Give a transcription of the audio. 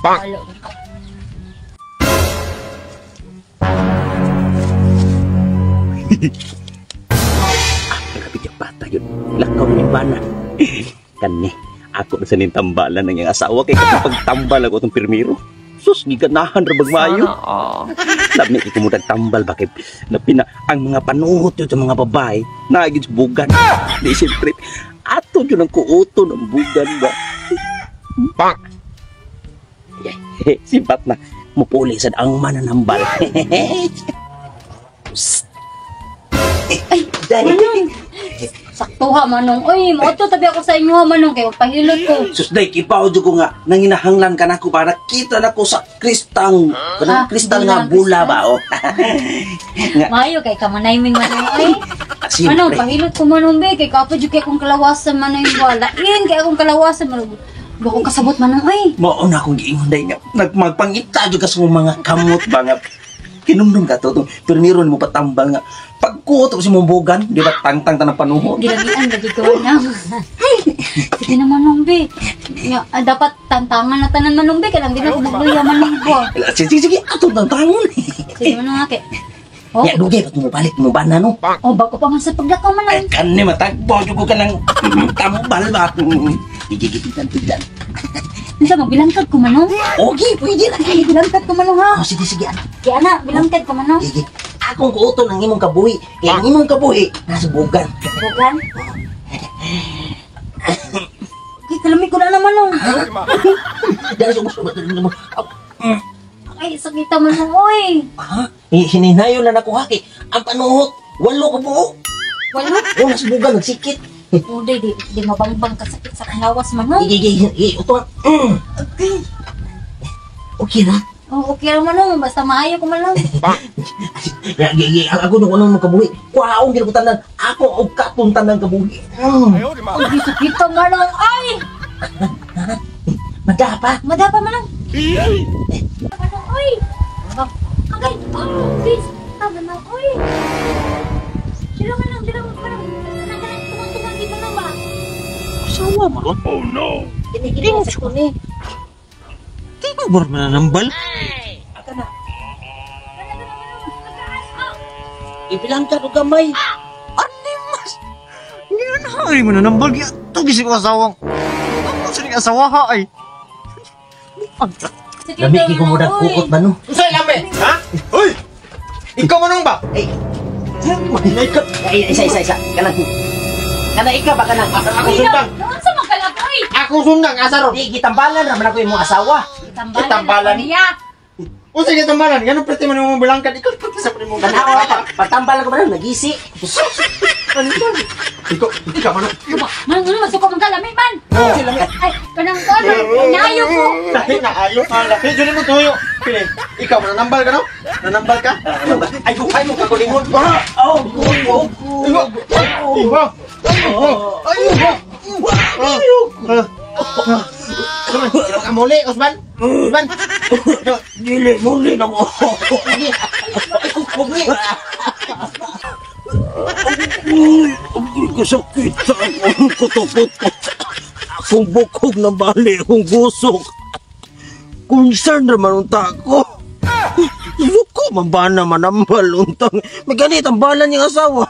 Kapit yung bata yun. Lakaw na yung bana. Kani, ako na sa nintambalan ng yung asawa kay kapag pagtambal ako itong pirmiro. Sus, giganahan rabag mayo. Labi ko mo nagtambal, bakit? Napina, ang mga panuhot yun sa mga babae, naagin sa bugan. Di siyempre, ato yun ang kuuto ng bugan ba? Pak! Simpat na, mupuli sa ang mananambal. Ay, Manong! Saktuha, Manong. Uy, mauto tabi ako sa inyo, Manong. Kaya pahilot ko. Sus, day, kipaw ko nga, nanginahanglan ka na ko para kita na ko sa kristang. Kanang kristal nga bula ba, oh. Mayo, kay kamanaymin, Manong. Ay, Manong, pahilot ko, Manong, be. Kay kapadyo kay akong kalawasan, Manong. Walain, kay akong kalawasan, Manong. Bakong kasabot, Manong, ay. Mauna akong giingon, day nga. Nagmagpangita dyan ka sa mga kamot ba nga. Kinumdum ka to, pirmiro mo patambal nga. Pagkuto si mumbugan, di ba tangtang tanang panuhod? Gilagian, lagi ko na. Sige na, Manong, be. Dapat tantangan na tanan, Manong, be. Kailang di na kumagluya, Manong, bo. Sige, ato tantangon. Sige, Manong, ake. Oh. Ya, dugay, ba't mo balik mo ba na, no? Oh, bago pa man sa paglakaw, Manong. Kani matagpo, ko ka ng tambal ba? Igigipitan ko dyan. Bisa magbilangkad ko, Manong? Okay, pwede na. Ay, bilangkad ko, Manong, ha? Oh, sige, anak. Kaya, anak, bilangkad ko, Manong. Sige, akong kuuto ng imong kabuhi. Kaya ang imong kabuhi, nasa bugan. Bugan? Okay, kalamig ko na naman, Manong. Dahil sa gusto ba mo? Ay, sakita, Manong, oy. Ha? Hininayo na nakuha kay ang panuhot. 8 ka buo. Wala. Oh, nasa bugan, nagsikit. Uday, di mabangbang kasakit sa kalawas, Manong. Uto. Okay. Okay na. Oh, okay lang, Manong. Basta maayo ko, Manong. Ako nung anong kabuhi. Kuhaong gina ko tanan. Ako og kapuntan ng kabuhi. Uy, sakita, Manong. Ay! Madapa. Madapa, Manong. Manong, oy. Okay. Oh, please. Manong, oy. Sila, Manong. Sila, Manong. Tumang-tumang di, Manong, ba? Asawa mo ron? Oh no. Kinikilig sa kuni. Di ba ba mananambal? Aka na. Ibilang ka ito gamay. Animas! Ngayon ha, ay mananambal. Ito gising ko asawang. Ano sa ning asawa ha ay? Lamig ko mo nagkukot ba no? Usay lamig! Ha? Uy! Ikaw manong ba? Isa. Kanang ikaw ba kanang? Ako sundang! Doon sa magkalaboy! Ako sundang, asaro! Di, gitambalan naman ako yung mga asawa. Tambalan niya! O sige, tambalan. Ganun prete mo naman bilangkan. Ikaw prete sa mo. Kanawa, pagtambalan ko ba na, nagisi. Ikaw manong. Manong, masuko mong kalamig, man! Ay, kanang ko, nayo ko! Lahi na ayo. Lahi, dyan mo tuyo. Pili, ikaw mananambal ka no? Nanambal ka? Ay, buhay mo kakulingon. Muli, Osman! Osman! Dili, muli na mo. Ang kasakit sa akong kuto-kuto. Akong bukog na bali, akong gusok. Concern naman unta ko. Suko, mabana manambal untang. May ganit ang balan niyang asawa.